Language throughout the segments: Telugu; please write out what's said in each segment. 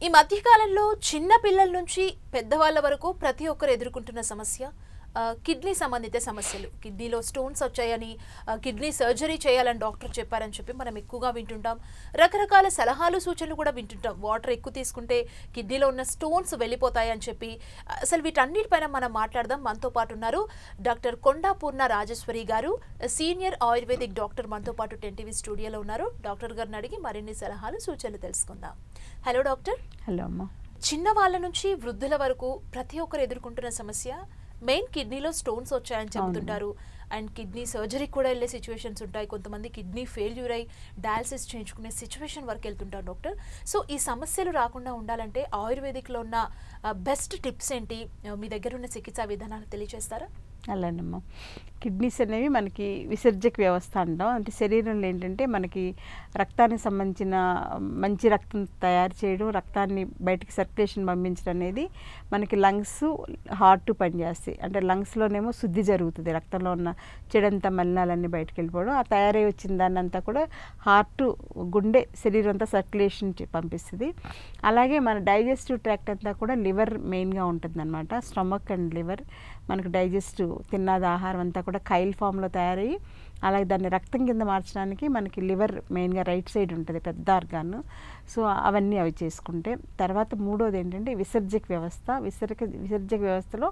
ఈ మధ్య కాలంలో చిన్న పిల్లల నుంచి పెద్దవాళ్ళ వరకు ప్రతి ఒక్కరు ఎదుర్కొంటున్న సమస్య కిడ్నీ సంబంధిత సమస్యలు. కిడ్నీలో స్టోన్స్ వచ్చాయని, కిడ్నీ సర్జరీ చేయాలని డాక్టర్ చెప్పారని చెప్పి మనం ఎక్కువగా వింటుంటాం. రకరకాల సలహాలు సూచనలు కూడా వింటుంటాం. వాటర్ ఎక్కువ తీసుకుంటే కిడ్నీలో ఉన్న స్టోన్స్ వెళ్ళిపోతాయని చెప్పి. అసలు వీటన్నిటిపైన మనం మాట్లాడదాం. మనతో పాటు ఉన్నారు డాక్టర్ కొండాపూర్ణ రాజేశ్వరి గారు, సీనియర్ ఆయుర్వేదిక్ డాక్టర్. మనతో పాటు 10 స్టూడియోలో ఉన్నారు. డాక్టర్ గారిని అడిగి మరిన్ని సలహాలు సూచనలు తెలుసుకుందాం. Hello doctor. హలో అమ్మ. చిన్న వాళ్ళ నుంచి వృద్ధుల వరకు ప్రతి ఒక్కరు ఎదుర్కొంటున్న సమస్య మెయిన్ కిడ్నీలో స్టోన్స్ వచ్చాయని చెబుతుంటారు. అండ్ కిడ్నీ సర్జరీ కూడా వెళ్ళే సిచ్యువేషన్స్ ఉంటాయి. కొంతమంది కిడ్నీ ఫెయిల్యూర్ అయి డయాలసిస్ చేయించుకునే సిచ్యువేషన్ వరకు వెళ్తుంటారు డాక్టర్. సో ఈ సమస్యలు రాకుండా ఉండాలంటే ఆయుర్వేదిక్లో ఉన్న బెస్ట్ టిప్స్ ఏంటి? మీ దగ్గర ఉన్న చికిత్సా విధానాలు తెలియజేస్తారా? అలానమ్మా. కిడ్నీస్ అనేవి మనకి విసర్జక వ్యవస్థ అంటాం. అంటే శరీరంలో ఏంటంటే మనకి రక్తానికి సంబంధించిన మంచి రక్తం తయారు చేయడం, రక్తాన్ని బయటికి సర్క్యులేషన్ పంపించడం అనేది మనకి లంగ్స్, హార్ట్ పనిచేస్తాయి. అంటే లంగ్స్లోనేమో శుద్ధి జరుగుతుంది, రక్తంలో ఉన్న చెడంతా మలినాలన్నీ బయటకు వెళ్ళిపోవడం. ఆ తయారై వచ్చిన దాన్ని అంతా కూడా హార్ట్, గుండె, శరీరం అంతా సర్క్యులేషన్ పంపిస్తుంది. అలాగే మన డైజెస్టివ్ ట్రాక్ట్ అంతా కూడా లివర్ మెయిన్గా ఉంటుంది అనమాట. స్టమక్ అండ్ లివర్ మనకు డైజెస్ట్ తిన్నది ఆహారం అంతా కూడా కైల్ ఫామ్లో తయారయ్యి అలాగే దాన్ని రక్తం కింద మార్చడానికి మనకి లివర్ మెయిన్గా రైట్ సైడ్ ఉంటుంది, పెద్ద ఆర్గాన్. సో అవన్నీ అవి చేసుకుంటే తర్వాత మూడోది ఏంటంటే విసర్జక వ్యవస్థ. విసర్జక వ్యవస్థలో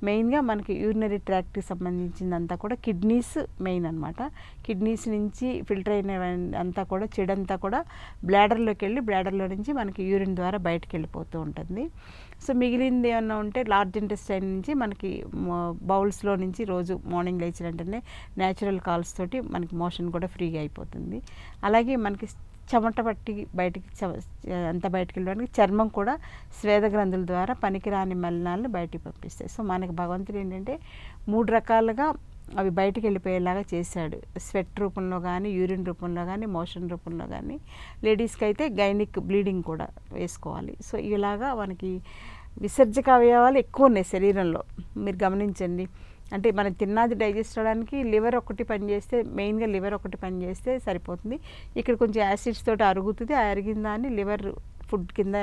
మెయిన్గా మనకి యూరినరీ ట్రాక్ట్కి సంబంధించిందంతా కూడా కిడ్నీస్ మెయిన్ అనమాట. కిడ్నీస్ నుంచి ఫిల్టర్ అయిన అంతా కూడా చెడంతా కూడా బ్లాడర్లోకి వెళ్ళి బ్లాడర్లో నుంచి మనకి యూరిన్ ద్వారా బయటకు వెళ్ళిపోతూ ఉంటుంది. సో మిగిలింది ఏమన్నా ఉంటే లార్జ్ ఇంటెస్టైన్ నుంచి మనకి బౌల్స్లో నుంచి రోజు మార్నింగ్ లేచిన వెంటనే న్యాచురల్ కాల్స్ తోటి మనకి మోషన్ కూడా ఫ్రీగా అయిపోతుంది. అలాగే మనకి చెమట పట్టి బయటికి అంత బయటికి వెళ్ళడానికి చర్మం కూడా స్వేద గ్రంథుల ద్వారా పనికిరాని మలినాలను బయటికి పంపిస్తాయి. సో మనకి భగవంతుడు ఏంటంటే 3 రకాలుగా అవి బయటికి వెళ్ళిపోయేలాగా చేశాడు. స్వెట్ రూపంలో కానీ, యూరిన్ రూపంలో కానీ, మోషన్ రూపంలో కానీ. లేడీస్కి అయితే గైనిక్ బ్లీడింగ్ కూడా వేసుకోవాలి. సో ఇలాగా మనకి విసర్జక అవయవాలు ఎక్కువ ఉన్నాయి శరీరంలో. మీరు గమనించండి. అంటే మనం తిన్నది డైజెస్ట్ అవ్వడానికి లివర్ ఒకటి పనిచేస్తే, మెయిన్గా లివర్ ఒకటి పనిచేస్తే సరిపోతుంది. ఇక్కడ కొంచెం యాసిడ్స్ తోటి అరుగుతుంది. ఆ అరిగిన దాన్ని లివర్ ఫుడ్ కింద,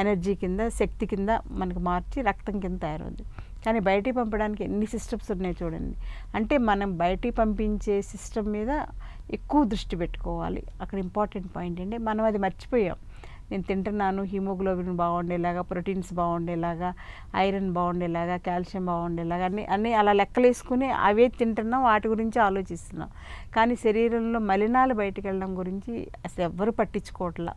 ఎనర్జీ కింద, శక్తి కింద మనకు మార్చి రక్తం కింద తయారవుతుంది. కానీ బయటికి పంపడానికి ఎన్ని సిస్టమ్స్ ఉన్నాయి చూడండి. అంటే మనం బయటికి పంపించే సిస్టమ్ మీద ఎక్కువ దృష్టి పెట్టుకోవాలి. అక్కడ ఇంపార్టెంట్ పాయింట్ ఏంటంటే మనం అది మర్చిపోయాం. నేను తింటున్నాను, హిమోగ్లోబిన్ బాగుండేలాగా, ప్రోటీన్స్ బాగుండేలాగా, ఐరన్ బాగుండేలాగా, కాల్షియం బాగుండేలాగా అన్నీ అలా లెక్కలేసుకుని అవే తింటున్నాం, వాటి గురించి ఆలోచిస్తున్నాం. కానీ శరీరంలో మలినాలు బయటకు వెళ్ళడం గురించి అసలు ఎవ్వరూ పట్టించుకోవట్లా.